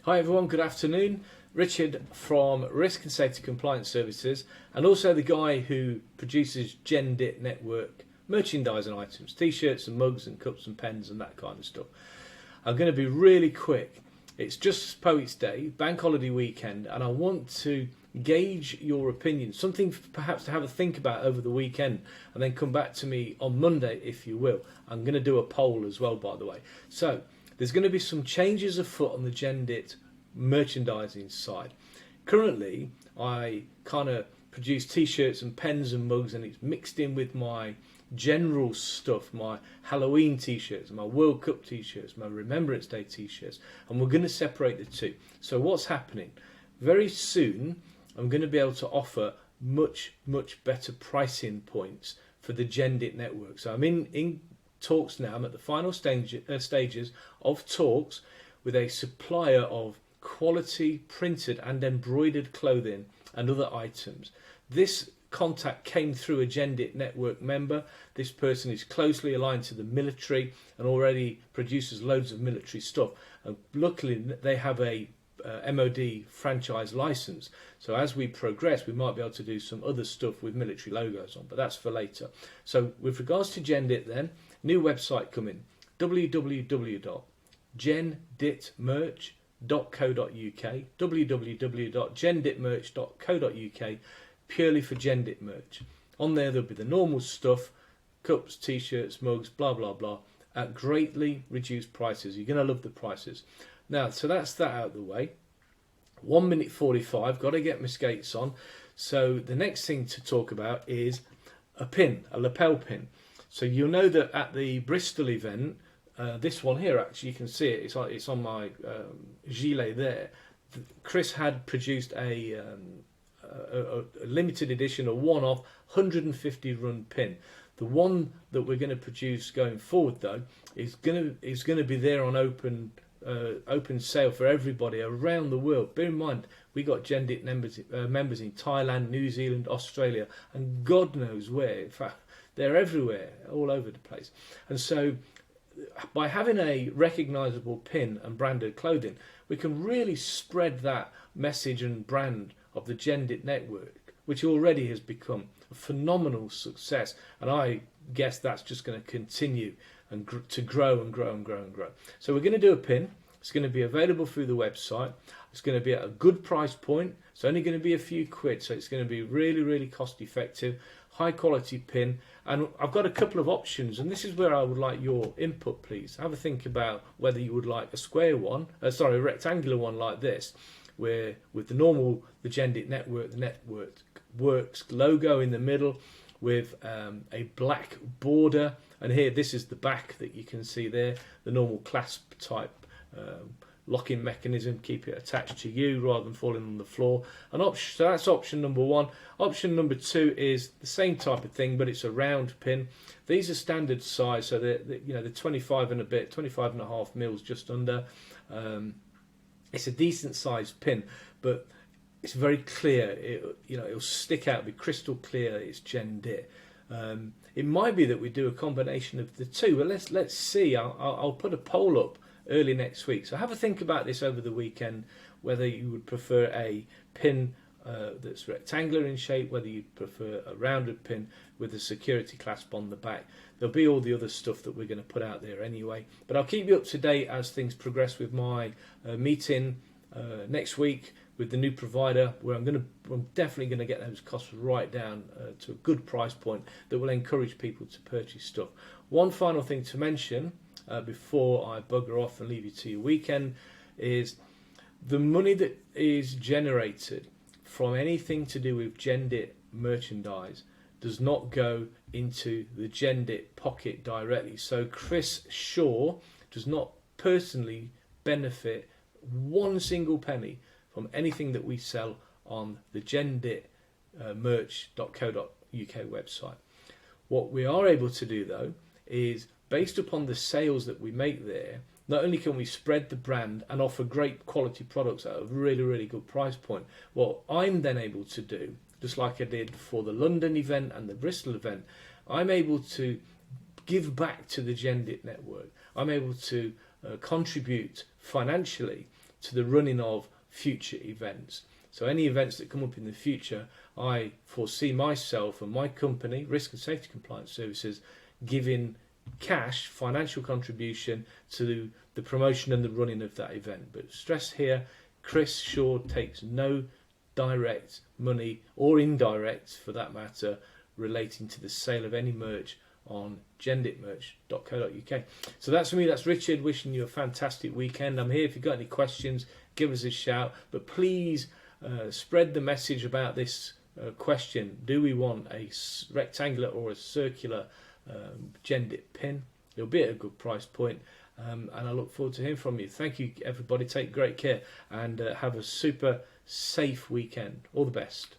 Hi everyone, good afternoon. Richard from Risk and Safety Compliance Services, and also the guy who produces Gendit network merchandising items, t-shirts and mugs and cups and pens and that kind of stuff. I'm going to be really quick. It's just Poets Day, bank holiday weekend, and I want to gauge your opinion, something perhaps to have a think about over the weekend, and then come back to me on Monday if you will. I'm going to do a poll as well, by the way. So there's going to be some changes afoot on the Gendit merchandising side. Currently, I kind of produce t-shirts and pens and mugs, and it's mixed in with my general stuff, my Halloween t-shirts, my World Cup t-shirts, my Remembrance Day t-shirts, and we're going to separate the two. So what's happening? Very soon, I'm going to be able to offer much better pricing points for the Gendit network. So I'm in talks now. I'm at the final stages of talks with a supplier of quality printed and embroidered clothing and other items. This contact came through a Gendit network member. This person is closely aligned to the military and already produces loads of military stuff. And luckily they have a MOD franchise license. So as we progress, we might be able to do some other stuff with military logos on, but that's for later. So with regards to Gendit then, new website coming, www.genditmerch.co.uk, www.genditmerch.co.uk, purely for Gendit merch. On there'll be the normal stuff, cups, t-shirts, mugs, blah blah blah, at greatly reduced prices. You're going to love the prices. Now, so that's that out of the way. 1 minute 45, got to get my skates on. So the next thing to talk about is a pin, a lapel pin. So you'll know that at the Bristol event, this one here, actually, you can see it, it's on my gilet there. Chris had produced a limited edition, a one-off 150 run pin. The one that we're going to produce going forward, though, is going to be there on open sale for everybody around the world. Bear in mind, we got Gendit members in Thailand, New Zealand, Australia, and God knows where. In fact, they're everywhere, all over the place. And so by having a recognisable pin and branded clothing, we can really spread that message and brand of the Gendit network, which already has become a phenomenal success, and I guess that's just going to continue and to grow and grow and grow and grow. So we're going to do a pin. It's going to be available through the website. It's going to be at a good price point. It's only going to be a few quid, so it's going to be really cost effective, high quality pin. And I've got a couple of options, and this is where I would like your input, please. Have a think about whether you would like a square one, a rectangular one like this, where with the Gendit network, the network works logo in the middle with a black border, and here this is the back that you can see there, the normal clasp type locking mechanism, keep it attached to you rather than falling on the floor. So that's option number one. Option number two is the same type of thing, but it's a round pin. These are standard size, so they're 25 and a bit, 25 and a half mils, just under. It's a decent sized pin, but it's very clear. It'll stick out, be crystal clear. It's Gendit. It might be that we do a combination of the two, but let's see. I'll put a poll up early next week. So have a think about this over the weekend, whether you would prefer a pin that's rectangular in shape, whether you'd prefer a rounded pin with a security clasp on the back. There'll be all the other stuff that we're going to put out there anyway. But I'll keep you up to date as things progress with my meeting next week with the new provider, where I'm definitely going to get those costs right down to a good price point that will encourage people to purchase stuff. One final thing to mention before I bugger off and leave you to your weekend is the money that is generated from anything to do with Gendit merchandise does not go into the Gendit pocket directly. So Chris Shaw does not personally benefit one single penny from anything that we sell on the Gendit merch.co.uk website. What we are able to do, though, is based upon the sales that we make there, not only can we spread the brand and offer great quality products at a really good price point, what I'm then able to do, just like I did for the London event and the Bristol event, I'm able to give back to the Gendit network. I'm able to contribute financially to the running of future events. So any events that come up in the future, I foresee myself and my company, Risk and Safety Compliance Services, giving cash, financial contribution to the promotion and the running of that event. But stress here, Chris Shaw takes no direct money, or indirect for that matter, relating to the sale of any merch on genditmerch.co.uk. So that's for me, that's Richard, wishing you a fantastic weekend. I'm here if you've got any questions, give us a shout, but please spread the message about this question. Do we want a rectangular or a circular Gendit pin? It'll be at a good price point, and I look forward to hearing from you. Thank you everybody, take great care, and have a super safe weekend. All the best.